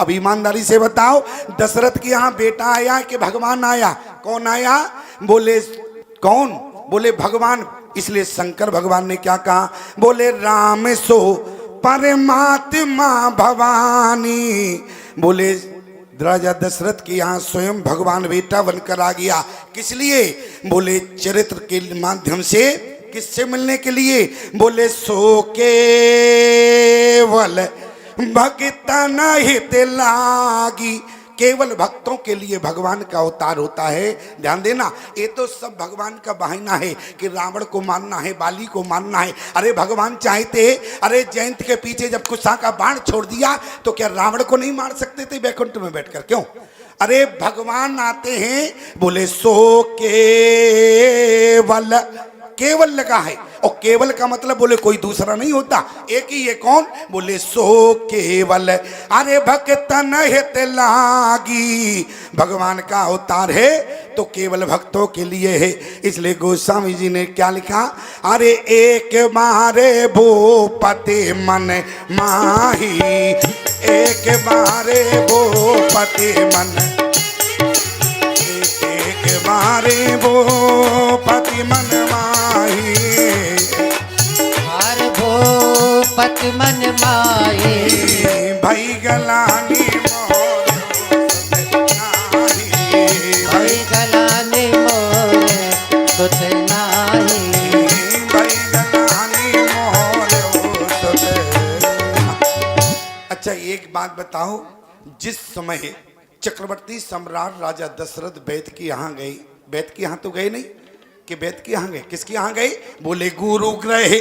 अब ईमानदारी से बताओ, दशरथ के यहाँ बेटा आया कि भगवान आया? कौन आया? बोले कौन? बोले भगवान। इसलिए शंकर भगवान ने क्या कहा? बोले राम सो परमात्मा भवानी। बोले राजा दशरथ के यहाँ स्वयं भगवान बेटा बनकर आ गया। किस लिए? बोले चरित्र के माध्यम से। किससे मिलने के लिए? बोले सो केवल भक्तन हित लागी। केवल भक्तों के लिए भगवान का अवतार होता है। ध्यान देना, ये तो सब भगवान का बहाना है कि रावण को मारना है, बाली को मारना है। अरे भगवान चाहते, अरे जयंत के पीछे जब कुत्सा का बाण छोड़ दिया तो क्या रावण को नहीं मार सकते थे बैकुंठ में बैठकर? क्यों? अरे भगवान आते हैं, बोले सो केवल। केवल लगा है, और केवल का मतलब बोले कोई दूसरा नहीं होता, एक ही है। कौन? बोले सो केवल। अरे भक्तन हित लागी, भगवान का अवतार है तो केवल भक्तों के लिए है। इसलिए गोस्वामी जी ने क्या लिखा? अरे एक बारे भूपति मन माही, एक बारे भूपति मन, एक बारे भूपति मन माही, हार भूपति मन माही, भई गलानी मोर भई गलानी मोर सुत नाही, भई गलानी मोर सुत। अच्छा एक बात बताओ, जिस समय चक्रवर्ती सम्राट राजा दशरथ वैद के यहाँ गए, वैद के यहाँ तो गए नहीं कि वैद के यहाँ गए? किसके यहाँ गए? बोले गुरु ग्रह।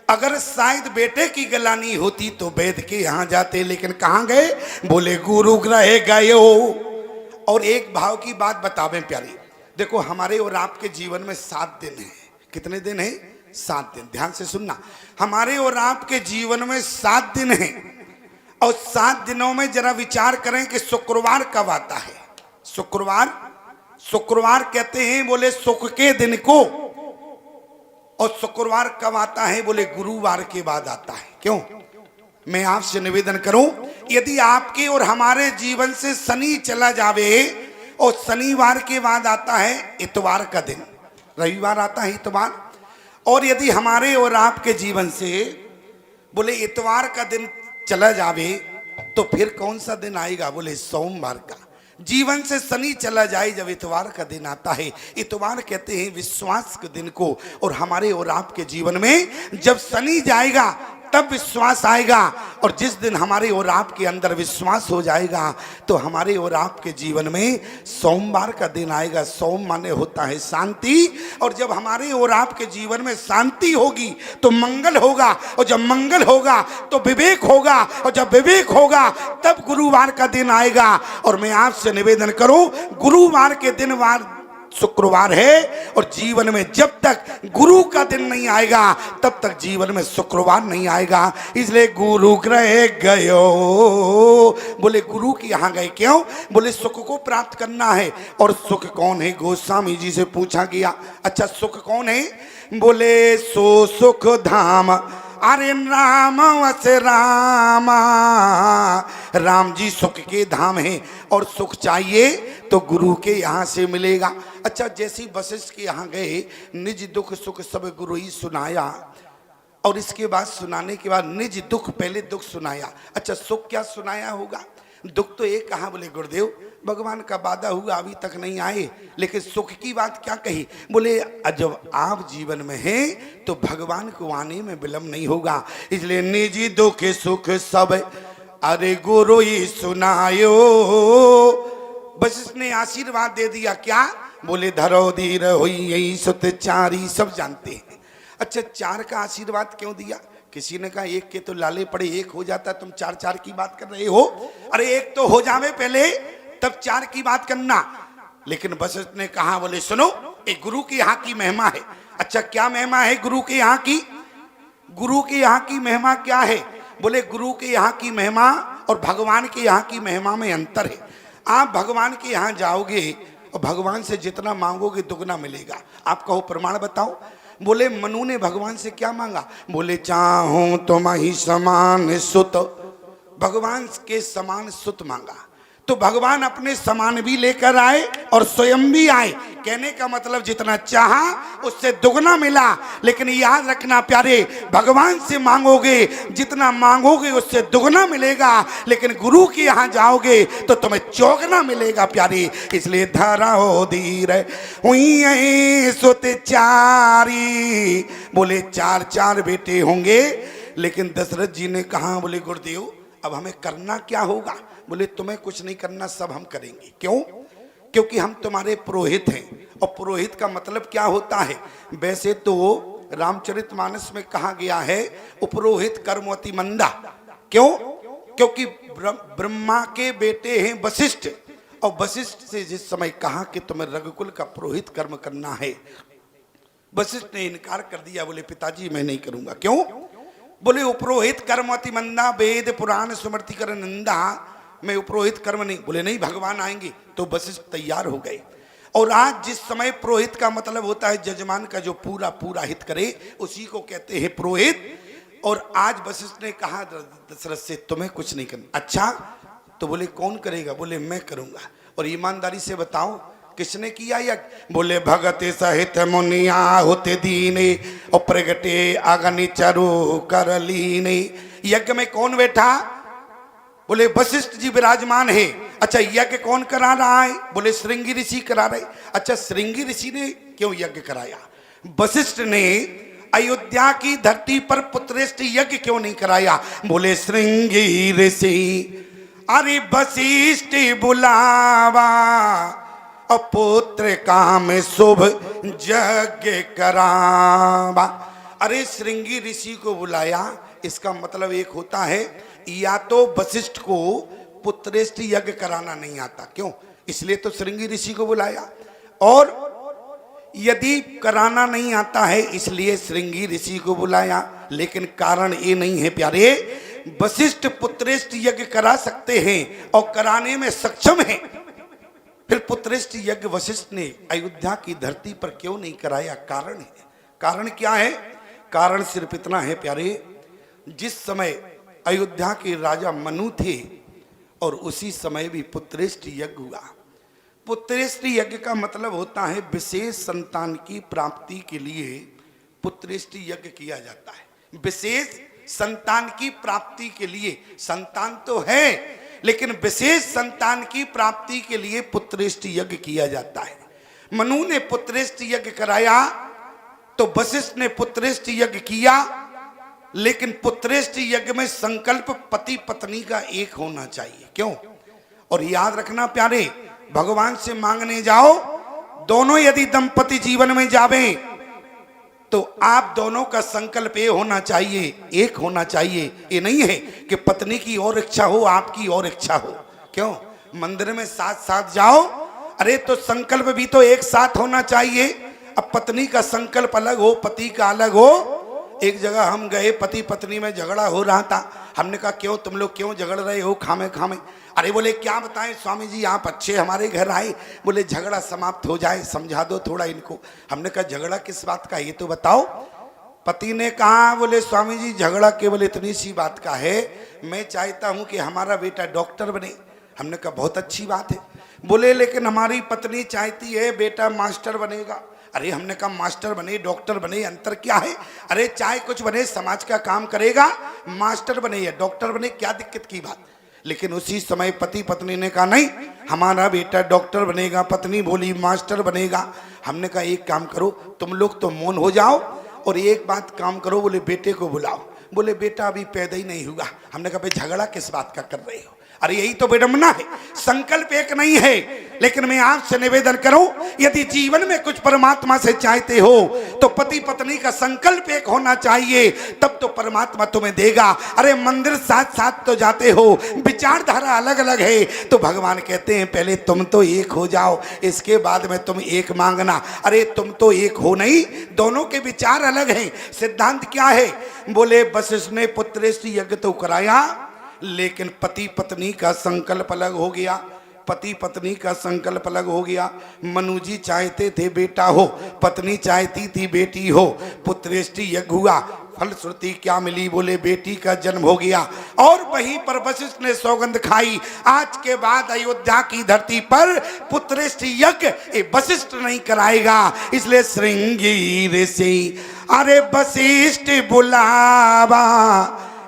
अगर शायद बेटे की गलानी होती तो वैद के यहाँ जाते, लेकिन कहाँ गए? बोले गुरु ग्रह गए हो। और एक भाव की बात बतावें प्यारी, देखो हमारे और आपके जीवन में 7 दिन है। कितने दिन है? 7 दिन। ध्यान से सुनना, हमारे और आपके जीवन में 7 दिन है, और 7 दिनों में जरा विचार करें कि शुक्रवार कब आता है? शुक्रवार, शुक्रवार कहते हैं बोले सुख के दिन को। और शुक्रवार कब आता है? बोले गुरुवार के बाद आता है। क्यों? मैं आपसे निवेदन करूं, यदि आपके और हमारे जीवन से शनि चला जावे, और शनिवार के बाद आता है इतवार का दिन, रविवार आता है इतवार, और यदि हमारे और आपके जीवन से बोले इतवार का दिन चला जावे तो फिर कौन सा दिन आएगा? बोले सोमवार का। जीवन से शनि चला जाए जब इतवार का दिन आता है, इतवार कहते हैं विश्वास के दिन को। और हमारे और आपके जीवन में जब शनि जाएगा तब विश्वास आएगा, और जिस दिन हमारे और आपके अंदर विश्वास हो जाएगा तो हमारे और आपके जीवन में सोमवार का दिन आएगा। सोम माने होता है शांति, और जब हमारे और आपके जीवन में शांति होगी तो मंगल होगा, और जब मंगल होगा तो विवेक होगा, और जब विवेक होगा तब गुरुवार का दिन आएगा। और मैं आपसे निवेदन करूं, गुरुवार के दिन वार शुक्रवार है, और जीवन में जब तक गुरु का दिन नहीं आएगा तब तक जीवन में शुक्रवार नहीं आएगा। इसलिए गुरु ग्रह गयो। बोले गुरु के यहाँ गए क्यों? बोले सुख को प्राप्त करना है। और सुख कौन है? गोस्वामी जी से पूछा गया, अच्छा सुख कौन है? बोले सो सुख धाम, अरे राम वस रामा, राम जी सुख के धाम हैं, और सुख चाहिए तो गुरु के यहाँ से मिलेगा। अच्छा जैसे वशिष्ठ के यहाँ गए, निज दुख सुख सब गुरु ही सुनाया, और इसके बाद सुनाने के बाद निज दुख, पहले दुख सुनाया। अच्छा सुख क्या सुनाया होगा? दुख तो एक कहा, बोले गुरुदेव भगवान का वादा हुआ अभी तक नहीं आए, लेकिन सुख की बात क्या कही? बोले जब आप जीवन में हैं तो भगवान को आने में विलम्ब नहीं होगा। इसलिए निजी दुख सुख सब अरे गुरु ही सुनायो। बस इसने आशीर्वाद दे दिया। क्या? बोले धरो धीर हुई यही सुत चारी, सब जानते हैं। अच्छा 4 का आशीर्वाद क्यों दिया? किसी ने कहा एक के तो लाले पड़े, एक हो जाता, तुम 4 की बात कर रहे हो। अरे एक तो हो जावे पहले तब 4 की बात करना। लेकिन वशिष्ठ ने कहा, बोले सुनो, एक गुरु के यहाँ की महिमा है। अच्छा क्या महिमा है गुरु के यहाँ की? गुरु के यहाँ की महिमा क्या है? बोले गुरु के यहाँ की महिमा और भगवान के यहाँ की महिमा में अंतर है। आप भगवान के यहाँ जाओगे और भगवान से जितना मांगोगे दुगना मिलेगा। आप कहो प्रमाण बताओ। बोले मनु ने भगवान से क्या मांगा? बोले चाहूं तुम्हारी समान सुत। भगवान के समान सुत मांगा, तो भगवान अपने समान भी लेकर आए और स्वयं भी आए। कहने का मतलब जितना चाहा उससे दुगना मिला। लेकिन याद रखना प्यारे, भगवान से मांगोगे जितना मांगोगे उससे दुगना मिलेगा, लेकिन गुरु के यहाँ जाओगे तो तुम्हें चौगना मिलेगा प्यारे। इसलिए धरा हो धीर हुई सुत चारी, बोले चार चार बेटे होंगे। लेकिन दशरथ जी ने कहा, बोले गुरुदेव अब हमें करना क्या होगा? बोले तुम्हें कुछ नहीं करना, सब हम करेंगे। क्यों? क्योंकि हम तुम्हारे पुरोहित हैं। और पुरोहित का मतलब क्या होता है? वैसे तो रामचरितमानस में कहा गया है उपरोहित कर्मवती मंदा। क्यों? क्योंकि ब्रह्मा के बेटे हैं वशिष्ठ, और वशिष्ठ से जिस समय कहा कि तुम्हें रघुकुल का पुरोहित कर्म करना है, वशिष्ठ ने इनकार कर दिया। बोले पिताजी मैं नहीं करूंगा। क्यों? बोले उपरोहित कर्मवती मंदा, वेद पुराण स्मृति कर नंदा, मैं उपरोहित कर्म नहीं। बोले नहीं, भगवान आएंगे। तो वशिष्ठ तैयार हो गए। और आज जिस समय पुरोहित का मतलब होता है जजमान का जो पूरा पूरा हित करे, उसी को कहते हैं पुरोहित। और आज वशिष्ठ ने कहा दशरथ से तुम्हें कुछ नहीं करना। अच्छा, तो बोले कौन करेगा? बोले मैं करूंगा। और ईमानदारी से बताओ किसने किया यज्ञ? बोले भगत सहित मुनिया होते दीने, और प्रगटे अगनि चरु कर लीने। यज्ञ में कौन बैठा? बोले वशिष्ठ जी विराजमान है। अच्छा, यज्ञ कौन करा रहा है? बोले श्रृंगी ऋषि करा रहे। अच्छा, श्रृंगी ऋषि ने क्यों यज्ञ कराया? वशिष्ठ ने अयोध्या की धरती पर पुत्रेष्ठ यज्ञ क्यों नहीं कराया? बोले श्रृंगी ऋषि अरे वशिष्ठ बुलावा, अपुत्र काम शुभ यज्ञ करावा। अरे श्रृंगी ऋषि को बुलाया, इसका मतलब एक होता है या तो वशिष्ठ को पुत्रेष्ठ यज्ञ कराना नहीं आता। क्यों? इसलिए तो श्रृंगी ऋषि को बुलाया। और यदि कराना नहीं आता है इसलिए श्रृंगी ऋषि को बुलाया। लेकिन कारण ये नहीं है प्यारे, वशिष्ठ पुत्रेष्ठ यज्ञ करा सकते हैं और कराने में सक्षम हैं, फिर पुत्रेष्ठ यज्ञ वशिष्ठ ने अयोध्या की धरती पर क्यों नहीं कराया? कारण है। कारण क्या है? कारण सिर्फ इतना है प्यारे, जिस समय अयोध्या के राजा मनु थे और उसी समय भी पुत्रेष्ठ यज्ञ हुआ। पुत्रेष्ठ यज्ञ का मतलब होता है विशेष संतान की प्राप्ति के लिए पुत्रेष्ठ यज्ञ किया जाता है। विशेष संतान की प्राप्ति के लिए, संतान तो है लेकिन विशेष संतान की प्राप्ति के लिए पुत्रेष्ठ यज्ञ किया जाता है। मनु ने पुत्रेष्ठ यज्ञ कराया तो वशिष्ठ ने पुत्रेष्ठ यज्ञ किया, लेकिन पुत्रेष्ठ यज्ञ में संकल्प पति पत्नी का एक होना चाहिए। क्यों? और याद रखना प्यारे, भगवान से मांगने जाओ, दोनों यदि दंपति जीवन में जावे तो आप दोनों का संकल्प ये होना चाहिए, एक होना चाहिए। ये नहीं है कि पत्नी की और इच्छा हो आपकी और इच्छा हो। क्यों? मंदिर में साथ साथ जाओ, अरे तो संकल्प भी तो एक साथ होना चाहिए। अब पत्नी का संकल्प अलग हो, पति का अलग हो। एक जगह हम गए, पति पत्नी में झगड़ा हो रहा था। हमने कहा क्यों तुम लोग क्यों झगड़ रहे हो खामे खामे? अरे बोले क्या बताएं स्वामी जी, आप अच्छे हमारे घर आए, बोले झगड़ा समाप्त हो जाए, समझा दो थोड़ा इनको। हमने कहा झगड़ा किस बात का ये तो बताओ। पति ने कहा, बोले स्वामी जी झगड़ा केवल इतनी सी बात का है, मैं चाहता हूं कि हमारा बेटा डॉक्टर बने। हमने कहा बहुत अच्छी बात है। बोले लेकिन हमारी पत्नी चाहती है बेटा मास्टर बनेगा। अरे हमने कहा मास्टर बने डॉक्टर बने अंतर क्या है? अरे चाहे कुछ बने, समाज का काम करेगा, मास्टर बने या डॉक्टर बने, क्या दिक्कत की बात। लेकिन उसी समय पति पत्नी ने कहा नहीं, हमारा बेटा डॉक्टर बनेगा। पत्नी बोली मास्टर बनेगा। हमने कहा एक काम करो, तुम लोग तो मौन हो जाओ और एक बात काम करो, बोले बेटे को बुलाओ। बोले बेटा अभी पैदा ही नहीं हुआ। हमने कहा भाई झगड़ा किस बात का कर रहे हो? अरे यही तो विडंबना है, संकल्प एक नहीं है। लेकिन मैं आपसे निवेदन करूं, यदि जीवन में कुछ परमात्मा से चाहते हो तो पति पत्नी का संकल्प एक होना चाहिए, तब तो परमात्मा तुम्हें देगा। अरे मंदिर साथ साथ तो जाते हो, विचारधारा अलग अलग है, तो भगवान कहते हैं पहले तुम तो एक हो जाओ, इसके बाद में तुम एक मांगना। अरे तुम तो एक हो नहीं, दोनों के विचार अलग हैं। सिद्धांत क्या है? बोले वशिष्ठ ने पुत्रेष्ठ यज्ञ तो कराया, लेकिन पति पत्नी का संकल्प अलग हो गया। पति पत्नी का संकल्प अलग हो गया। मनु जी चाहते थे बेटा हो, पत्नी चाहती थी बेटी हो। पुत्रेष्ठ यज्ञ हुआ, फलश्रुति क्या मिली? बोले बेटी का जन्म हो गया। और वहीं पर वशिष्ठ ने सौगंध खाई, आज के बाद अयोध्या की धरती पर पुत्रेष्ठ यज्ञ वशिष्ठ नहीं कराएगा। इसलिए श्रृंगी ऋषि अरे वशिष्ठ बुलावा,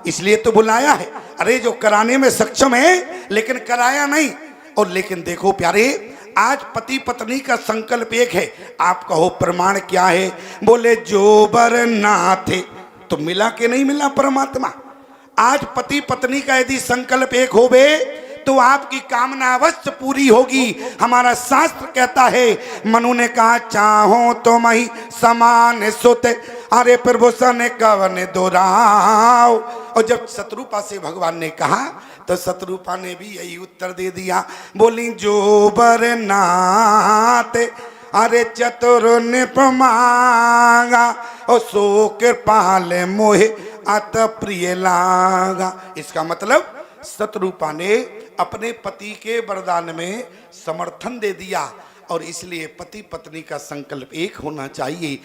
इसलिए तो बुलाया है। अरे जो कराने में सक्षम है लेकिन कराया नहीं। और लेकिन देखो प्यारे, आज पति पत्नी का संकल्प एक है। आप कहो प्रमाण क्या है? बोले जो बर नाथ, तो मिला के नहीं मिला परमात्मा। आज पति पत्नी का यदि संकल्प एक होवे तो आपकी कामना अवश्य पूरी होगी। हमारा शास्त्र कहता है, मनु ने कहा चाहो तो मही समान सुत, अरे प्रभु ने कवन दोराव। और जब शत्रुपा से भगवान ने कहा तो शत्रुपा ने भी यही उत्तर दे दिया। बोली जो बर नाथ अरे चतुर निपमांगा, और सो कृपाल मोहे अत प्रिय लागा। इसका मतलब शत्रुपा ने अपने पति के वरदान में समर्थन दे दिया, और इसलिए पति पत्नी का संकल्प एक होना चाहिए।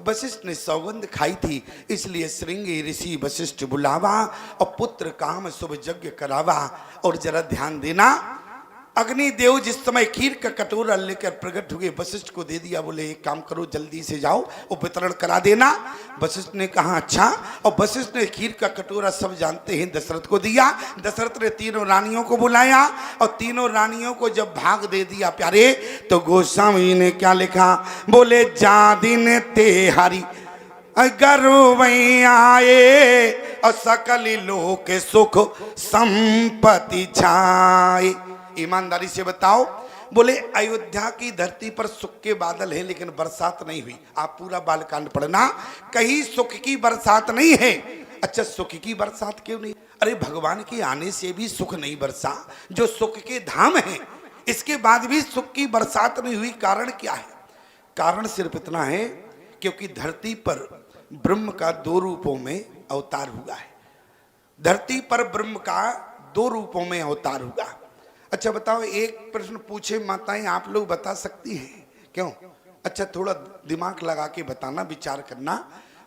वशिष्ठ ने सौगंध खाई थी, इसलिए श्रृंगी ऋषि वशिष्ठ बुलावा और पुत्र काम शुभ यज्ञ करावा। और जरा ध्यान देना, अग्निदेव जिस समय खीर का कटोरा लेकर प्रकट हुए वशिष्ठ को दे दिया। बोले एक काम करो, जल्दी से जाओ वो वितरण करा देना। वशिष्ठ ने कहा अच्छा। और वशिष्ठ ने खीर का कटोरा सब जानते हैं दशरथ को दिया। दशरथ ने तीनों रानियों को बुलाया और तीनों रानियों को जब भाग दे दिया प्यारे, तो गोस्वामी ने क्या लिखा? बोले जा दिन ते हरि आए और सकल लोक सुख संपत्ति छाए। ईमानदारी से बताओ, बोले अयोध्या की धरती पर सुख के बादल हैं लेकिन बरसात नहीं हुई। आप पूरा बालकांड पढ़ना, कहीं सुख की बरसात नहीं है। अच्छा, सुख की बरसात क्यों नहीं? अरे भगवान के आने से भी सुख नहीं बरसा, जो सुख के धाम है इसके बाद भी सुख की बरसात नहीं हुई। कारण क्या है? कारण सिर्फ इतना है क्योंकि धरती पर ब्रह्म का दो रूपों में अवतार हुआ है। धरती पर ब्रह्म का दो रूपों में अवतार हुआ। अच्छा बताओ, एक प्रश्न पूछे माताएं, आप लोग बता सकती हैं क्यों? अच्छा थोड़ा दिमाग लगा के बताना, विचार करना।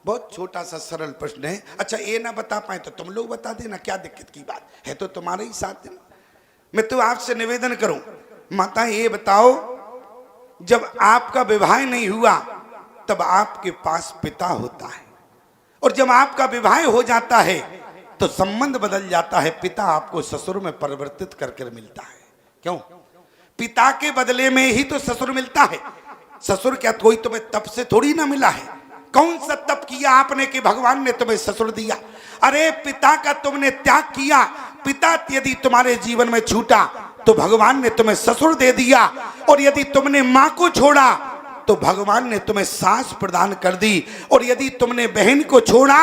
बहुत छोटा सा सरल प्रश्न है। अच्छा ये ना बता पाए तो तुम लोग बता देना, क्या दिक्कत की बात है, तो तुम्हारे ही साथ है। मैं तो आपसे निवेदन करूं, माताएं ये बताओ, जब आपका विवाह नहीं हुआ तब आपके पास पिता होता है, और जब आपका विवाह हो जाता है तो संबंध बदल जाता है। पिता आपको ससुर में परिवर्तित करके मिलता है। क्यों? पिता के बदले में ही तो ससुर मिलता है। ससुर क्या कोई तुम्हें तप से थोड़ी ना मिला है? कौन सा तप किया आपने कि भगवान ने तुम्हें ससुर दिया? अरे पिता का तुमने त्याग किया, पिता यदि तुम्हारे जीवन में छूटा तो भगवान ने तुम्हें ससुर दे दिया, और यदि तुमने मां को छोड़ा तो भगवान ने तुम्हें सास प्रदान कर दी, और यदि तुमने बहन को छोड़ा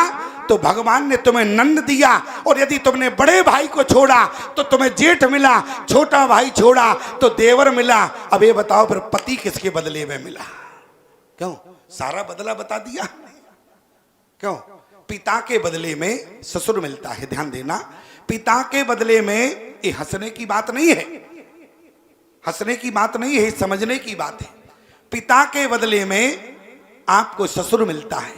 तो भगवान ने तुम्हें नंद दिया, और यदि तुमने बड़े भाई को छोड़ा तो तुम्हें जेठ मिला, छोटा भाई छोड़ा तो देवर मिला। अब ये बताओ फिर पति किसके बदले में मिला? क्यों? सारा बदला बता दिया। क्यों? पिता के बदले में ससुर मिलता है। ध्यान देना, पिता के बदले में, ये हंसने की बात नहीं है, हंसने की बात नहीं है, समझने की बात है। पिता के बदले में आपको ससुर मिलता है,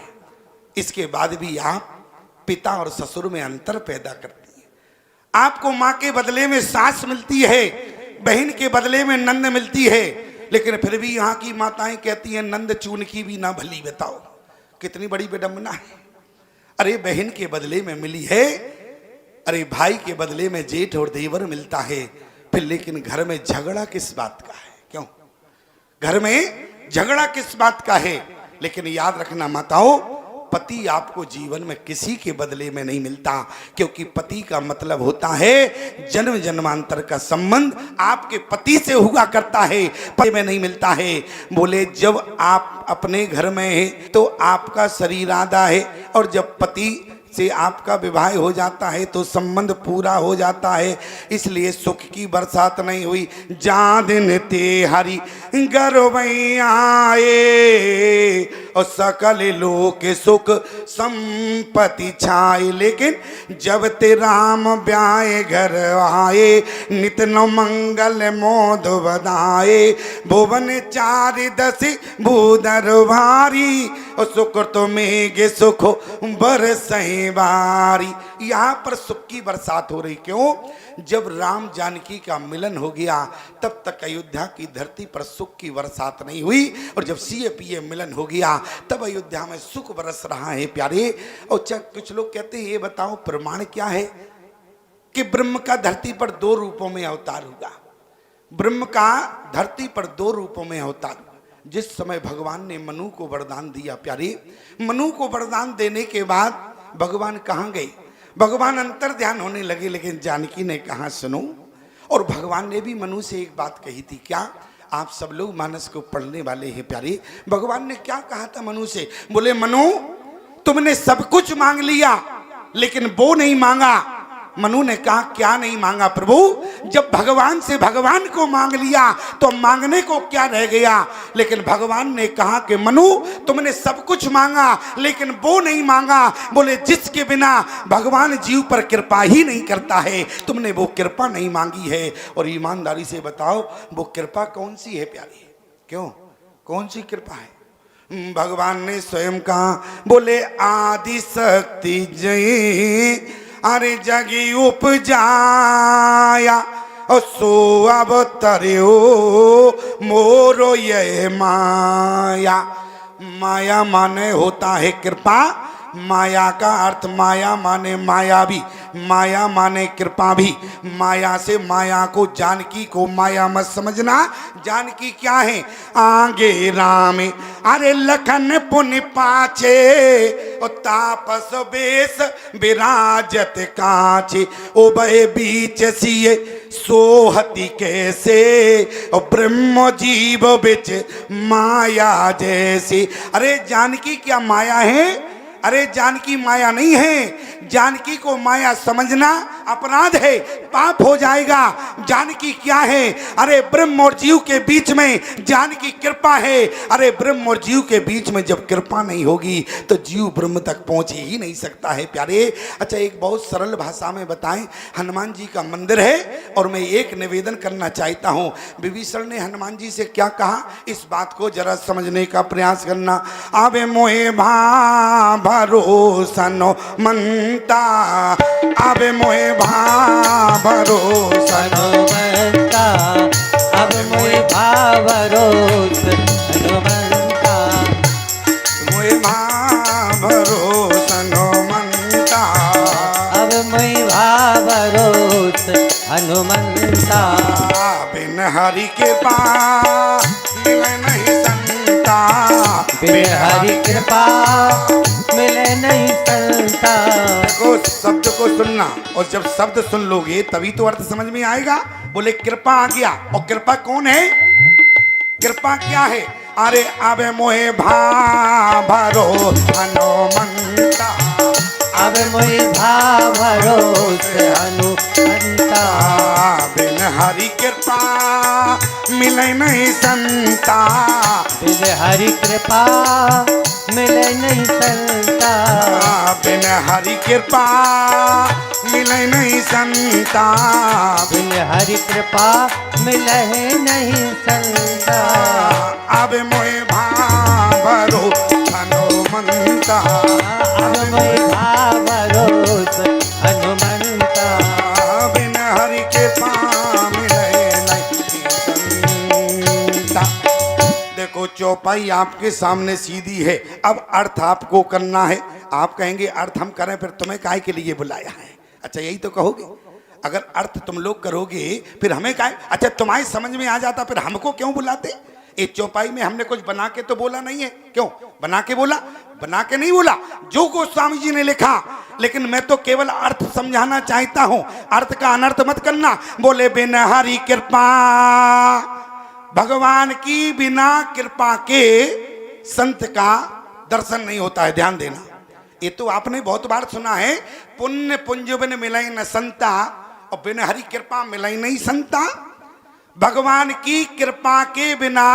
इसके बाद भी आप पिता और ससुर में अंतर पैदा करती है। आपको मां के बदले में सास मिलती है, बहन के बदले में नंद मिलती है, लेकिन फिर भी यहाँ की माताएं कहती हैं नंद चून की भी ना भली। बताओ कितनी बड़ी विडंबना है। अरे बहन के बदले में मिली है, अरे भाई के बदले में जेठ और देवर मिलता है, फिर लेकिन घर में झगड़ा किस बात का है? क्यों? घर में झगड़ा किस बात का है? लेकिन याद रखना माताओं, पति आपको जीवन में किसी के बदले में नहीं मिलता, क्योंकि पति का मतलब होता है जन्म जन्मांतर का संबंध आपके पति से हुआ करता है, पति में नहीं मिलता है। बोले जब आप अपने घर में हैं तो आपका शरीर आधा है, और जब पति से आपका विवाह हो जाता है तो संबंध पूरा हो जाता है। इसलिए सुख की बरसात नहीं हुई। जा दिन ते हरि गर्वैयाए और सकल लोक सुख संपत्ति छाए। लेकिन जब ते राम ब्याए घर आए, नित न मंगल मोद बधाए। भुवन चार दसी भूधर भारी, और सुख तो मेघ सुख बरसई बारी। यहाँ पर सुख की बरसात हो रही। क्यों? जब राम जानकी का मिलन हो गया तब तक अयोध्या की धरती पर सुख की बरसात नहीं हुई, और जब सीए पीए मिलन हो गया तब अयोध्या में सुख बरस रहा है प्यारे। और कुछ लोग कहते हैं ये बताओ प्रमाण क्या है कि ब्रह्म का धरती पर दो रूपों में अवतार हुआ। ब्रह्म का धरती पर दो रूपों में अवतार हुआ। जिस समय भगवान ने मनु को वरदान दिया प्यारे, मनु को वरदान देने के बाद भगवान कहाँ गए? भगवान अंतर ध्यान होने लगे। लेकिन जानकी ने कहा सुनो, और भगवान ने भी मनु से एक बात कही थी। क्या? आप सब लोग मानस को पढ़ने वाले हैं प्यारे। भगवान ने क्या कहा था मनु से? बोले मनु तुमने सब कुछ मांग लिया लेकिन वो नहीं मांगा। मनु ने कहा क्या नहीं मांगा प्रभु? जब भगवान से भगवान को मांग लिया तो मांगने को क्या रह गया? लेकिन भगवान ने कहा कि मनु तुमने सब कुछ मांगा लेकिन वो नहीं मांगा। बोले जिसके बिना भगवान जीव पर कृपा ही नहीं करता है, तुमने वो कृपा नहीं मांगी है। और ईमानदारी से बताओ वो कृपा कौन सी है प्यारी? क्यों? कौन सी कृपा है? भगवान ने स्वयं कहा, बोले आदि शक्ति जय अरे जगी उपजाया, और सो अवतर्यो मोरो ये माया। माया माने होता है कृपा। माया का अर्थ माया माने माया भी, माया माने कृपा भी। माया से माया को, जानकी को माया मत समझना। जानकी क्या है? आगे राम अरे लखन पुनि पाछे, और तापस बेस विराजत काछे। ओ बहे बीच सिए सोहति कैसे, और ब्रह्म जीव बिच माया जैसे। अरे जानकी क्या माया है? अरे जानकी माया नहीं है। जानकी को माया समझना अपराध है, पाप हो जाएगा। जानकी क्या है? अरे ब्रह्म और जीव के बीच में जानकी कृपा है। अरे ब्रह्म और जीव के बीच में जब कृपा नहीं होगी तो जीव ब्रह्म तक पहुंच ही नहीं सकता है प्यारे। अच्छा एक बहुत सरल भाषा में बताएं। हनुमान जी का मंदिर है और मैं एक निवेदन करना चाहता हूं। विभीषण ने हनुमान जी से क्या कहा, इस बात को जरा समझने का प्रयास करना। आवे मोहे भा भरोसनो मनता, आवे मोहे भरोसनो हनुमंता, अब मोहि भरोस हनुमंता। मोहे भरोसनो मनता, अब मोहि भरोस हनुमंता। बिन हरि के पास मिले नहीं संता, बिन हरि कृपा मिले नहीं संता। को शब्द को सुनना, और जब शब्द सुन लोगे तभी तो अर्थ समझ में आएगा। बोले कृपा आ गया, और कृपा कौन है? कृपा क्या है? अरे आवे मोहे भरो हनुमंता, अब मोहि भरोस हनुमंता। बिन हरि कृपा मिले नहीं संता, बिन हरि कृपा मिले नहीं संता। बिन हरि कृपा मिले नहीं संता, बिन हरि कृपा मिले नहीं संता। अब मोहे भरो हनुमंता, अब मोहि भरोस हनुमंता। बिन हरि कृपा मिले नहीं संता। देखो चौपाई आपके सामने सीधी है, अब अर्थ आपको करना है। आप कहेंगे अर्थ हम करें, फिर तुम्हें काहे के लिए बुलाया है? अच्छा यही तो कहोगे। अगर अर्थ तुम लोग करोगे फिर हमें काहे? अच्छा तुम्हारी समझ में आ जाता फिर हमको क्यों बुलाते? इस चौपाई में हमने कुछ बना के तो बोला नहीं है। क्यों बना के बोला? बना के नहीं बोला, जो गोस्वामी जी ने लिखा। लेकिन मैं तो केवल अर्थ समझाना चाहता हूं, अर्थ का अनर्थ मत करना। बोले बिन हरि कृपा, भगवान की बिना कृपा के संत का दर्शन नहीं होता है। ध्यान देना, ये तो आपने बहुत बार सुना है, पुण्य पुंज बिन मिलाई न संता, और बिन हरि कृपा मिलाई नहीं संता। भगवान की कृपा के बिना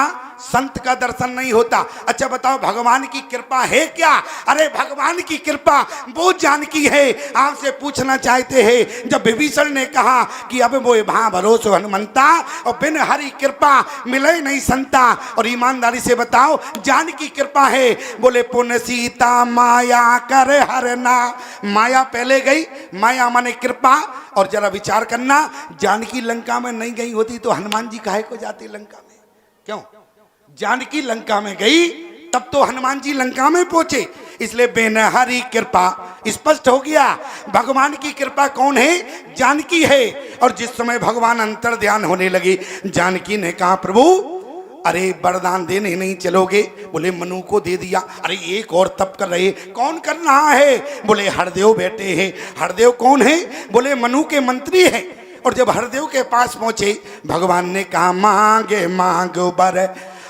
संत का दर्शन नहीं होता। अच्छा बताओ भगवान की कृपा है क्या? अरे भगवान की कृपा वो जानकी है। आपसे पूछना चाहते हैं, जब विभीषण ने कहा कि अब वो भा भरोसो हनुमंता और बिन हरि कृपा मिले नहीं संता, और ईमानदारी से बताओ जानकी कृपा है। बोले पुण्य सीता माया कर हरना, माया पहले गई, माया माने कृपा। और जरा विचार करना, जानकी लंका में नहीं गई होती तो हनुमान जी काहे को जाते लंका में? क्यों? जानकी लंका में गई तब तो हनुमान जी लंका में पहुंचे। इसलिए बिन हरि कृपा स्पष्ट हो गया, भगवान की कृपा कौन है? जानकी है। और जिस समय भगवान अंतर ध्यान होने लगे, जानकी ने कहा प्रभु अरे वरदान देने नहीं चलोगे? बोले मनु को दे दिया। अरे एक और तप कर रहे, कौन कर रहा है? बोले हरदेव बैठे हैं। हरदेव कौन है? बोले मनु के मंत्री हैं। और जब हरदेव के पास पहुंचे, भगवान ने कहा मांगे मांगो बर,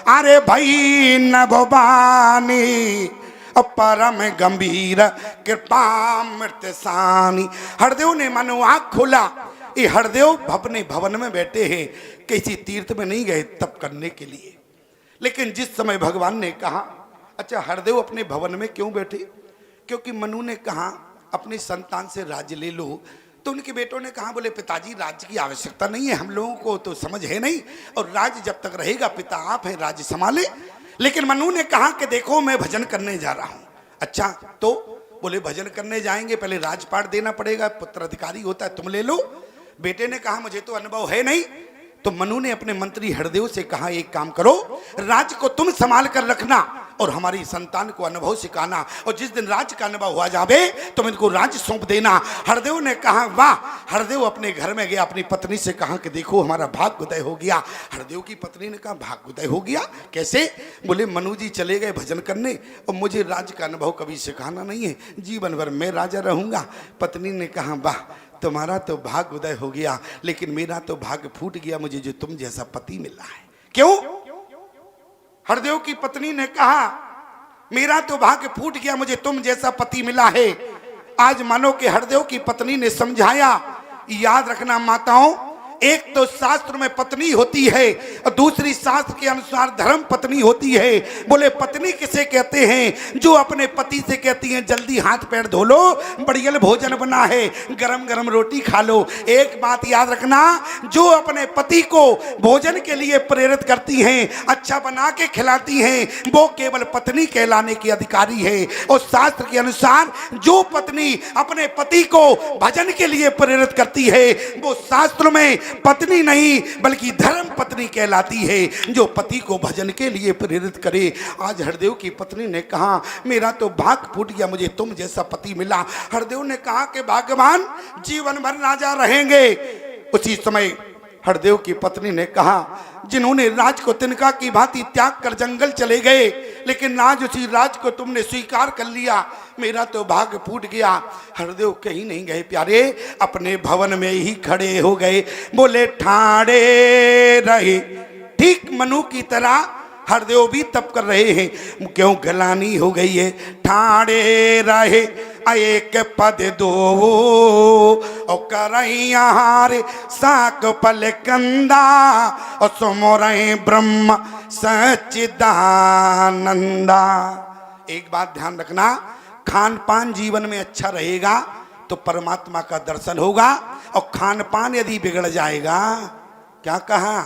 अरे भाई नभवानी परम गंभीर कृपा मृत सानी। हरदेव ने मानो आँख खोला। ये हरदेव अपने भवन में बैठे हैं, किसी तीर्थ में नहीं गए तप करने के लिए। लेकिन जिस समय भगवान ने कहा, अच्छा हरदेव अपने भवन में क्यों बैठे? क्योंकि मनु ने कहा अपने संतान से राज्य ले लो। तो उनके बेटों ने कहा, बोले पिताजी राज्य की आवश्यकता नहीं है, हम लोगों को तो समझ है नहीं, और राज्य जब तक रहेगा पिता आप हैं, राज्य संभाले। लेकिन मनु ने कहा कि देखो मैं भजन करने जा रहा हूं। अच्छा तो बोले भजन करने जाएंगे, पहले राजपाट देना पड़ेगा, पुत्र अधिकारी होता है, तुम ले लो। बेटे ने कहा मुझे तो अनुभव है नहीं। तो मनु ने अपने मंत्री हरदेव से कहा एक काम करो, राज्य को तुम संभाल कर रखना और हमारी संतान को अनुभव सिखाना, और जिस दिन राज्य का अनुभव हुआ जावे तुम इनको राज्य सौंप देना। हरदेव ने कहा वाह। हरदेव अपने घर में गया, अपनी पत्नी से कहा कि देखो हमारा भाग्योदय हो गया। हरदेव की पत्नी ने कहा भाग्योदय हो गया कैसे? बोले मनु जी चले गए भजन करने और मुझे राज्य का अनुभव कभी सिखाना नहीं है, जीवन भर मैं राजा रहूंगा। पत्नी ने कहा वाह तुम्हारा तो भाग्य उदय हो गया, लेकिन मेरा तो भाग्य फूट गया, मुझे जो तुम जैसा पति मिला है। क्यों? हरदेव की पत्नी ने कहा मेरा तो भाग्य फूट गया, मुझे तुम जैसा पति मिला है। आज मानो कि हरदेव की पत्नी ने समझाया, याद रखना माताओं, एक तो शास्त्र में पत्नी होती है और दूसरी शास्त्र के अनुसार धर्म पत्नी होती है। बोले पत्नी किसे कहते हैं? जो अपने पति से कहती हैं जल्दी हाथ पैर धो लो, बढ़िया भोजन बना है, गरम गरम रोटी खा लो। एक बात याद रखना, जो अपने पति को भोजन के लिए प्रेरित करती हैं, अच्छा बना के खिलाती हैं, वो केवल पत्नी कहलाने की अधिकारी है। और शास्त्र के अनुसार जो पत्नी अपने पति को भजन के लिए प्रेरित करती है वो शास्त्र में पत्नी नहीं बल्कि धर्म पत्नी कहलाती है, जो पति को भजन के लिए प्रेरित करे। आज हरदेव की पत्नी ने कहा मेरा तो भाग फूट गया, मुझे तुम जैसा पति मिला। हरदेव ने कहा कि भाग्यवान जीवन भर राजा रहेंगे। उसी समय हरदेव की पत्नी ने कहा जिन्होंने राज को तिनका की भांति त्याग कर जंगल चले गए, लेकिन आज उसी राज को तुमने स्वीकार कर लिया, मेरा तो भाग्य फूट गया। हरदेव कहीं नहीं गए प्यारे, अपने भवन में ही खड़े हो गए। बोले ठाड़े रहे, ठीक मनु की तरह हरदेव भी तप कर रहे हैं। क्यों गलानी हो गई है? ठाड़े रहे एक पद दो और करहार साक पल कंदा और सुमोरे ब्रह्म सच्चिदानंदा। एक बात ध्यान रखना, खान पान जीवन में अच्छा रहेगा तो परमात्मा का दर्शन होगा, और खान पान यदि बिगड़ जाएगा, क्या कहा?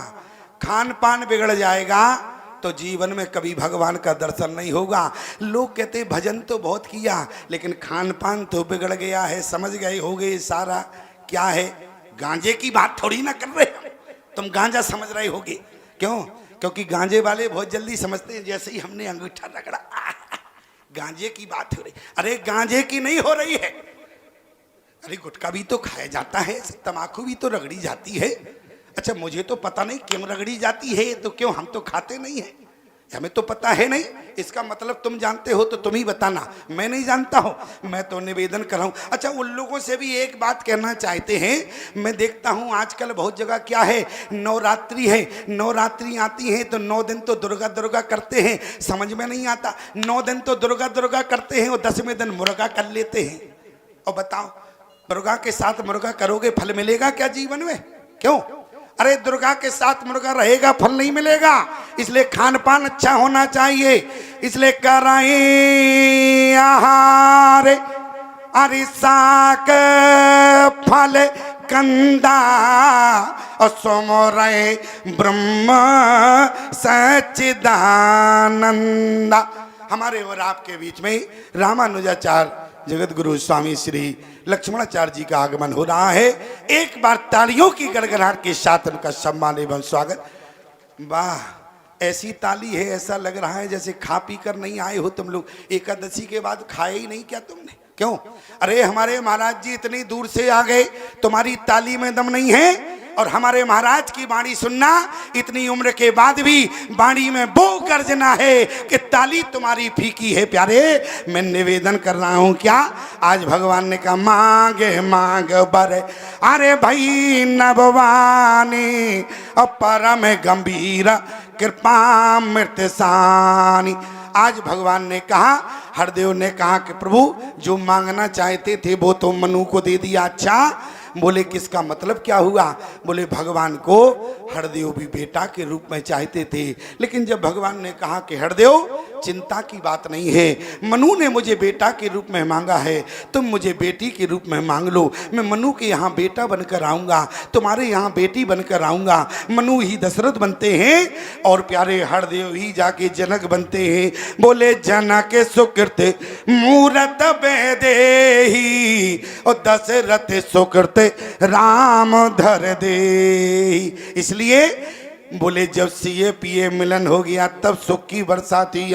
खान पान बिगड़ जाएगा तो जीवन में कभी भगवान का दर्शन नहीं होगा। लोग कहते भजन तो बहुत किया लेकिन खान पान तो बिगड़ गया है। समझ गए होगे सारा क्या है? गांजे की बात थोड़ी ना कर रहे हो, तुम गांजा समझ रहे होगे। क्यों? क्योंकि गांजे वाले बहुत जल्दी समझते हैं, जैसे ही हमने अंगूठा रगड़ा गांजे की बात हो रही। अरे गांजे की नहीं हो रही है, अरे गुटखा भी तो खाया जाता है, तम्बाकू भी तो रगड़ी जाती है। अच्छा मुझे तो पता नहीं क्यों रगड़ी जाती है, तो क्यों हम तो खाते नहीं हैं, हमें तो पता है नहीं। इसका मतलब तुम जानते हो तो तुम ही बताना, मैं नहीं जानता हूं, मैं तो निवेदन कर रहा हूं। अच्छा उन लोगों से भी एक बात कहना चाहते हैं, मैं देखता हूं आजकल बहुत जगह क्या है, नवरात्रि है, नवरात्रि आती है तो 9 दिन तो दुर्गा दुर्गा करते हैं, समझ में नहीं आता। 9 दिन तो दुर्गा दुर्गा करते हैं और 10वें दिन मुर्गा कर लेते हैं। और बताओ दुर्गा के साथ मुर्गा करोगे फल मिलेगा क्या जीवन में? क्यों? अरे दुर्गा के साथ मुर्गा रहेगा फल नहीं मिलेगा। इसलिए खान पान अच्छा होना चाहिए, इसलिए कराई आहार अरे साक फल कंदा असुमरे ब्रह्म सच्चिदानंदा। हमारे और आपके बीच में रामानुजाचार्य जगत गुरु स्वामी श्री लक्ष्मणाचार्य जी का आगमन हो रहा है। एक बार तालियों की गड़गड़ाहट के साथ उनका सम्मान एवं स्वागत। वाह, ऐसी ताली है, ऐसा लग रहा है जैसे खा पी कर नहीं आए हो तुम लोग। एकादशी के बाद खाए ही नहीं क्या तुमने? क्यों? अरे हमारे महाराज जी इतनी दूर से आ गए, तुम्हारी ताली में दम नहीं है? और हमारे महाराज की वाणी सुनना, इतनी उम्र के बाद भी वाणी में वो गर्जना है कि ताली तुम्हारी फीकी है। प्यारे, मैं निवेदन कर रहा हूं क्या? आज भगवान ने कहा मांगे मांग बर, अरे भाई नभवानी परम गंभीर कृपा मृतसानी। आज भगवान ने कहा, हरदेव ने कहा कि प्रभु जो मांगना चाहते थे वो तो मनु को दे दिया। अच्छा, बोले किसका मतलब क्या हुआ? बोले भगवान को हरदेव भी बेटा के रूप में चाहते थे, लेकिन जब भगवान ने कहा कि हरदेव चिंता की बात नहीं है, मनु ने मुझे बेटा के रूप में मांगा है, तुम मुझे बेटी के रूप में मांग लो। मैं मनु के यहाँ बेटा बनकर आऊँगा, तुम्हारे यहाँ बेटी बनकर आऊँगा। मनु ही दशरथ बनते हैं और प्यारे हरदेव ही जाके जनक बनते हैं। बोले जनक सुकृत मूरत बेदेही और दशरथ सुकृत राम धर दे। इसलिए बोले जब सीए पीए मिलन हो गया तब सुख की बरसाती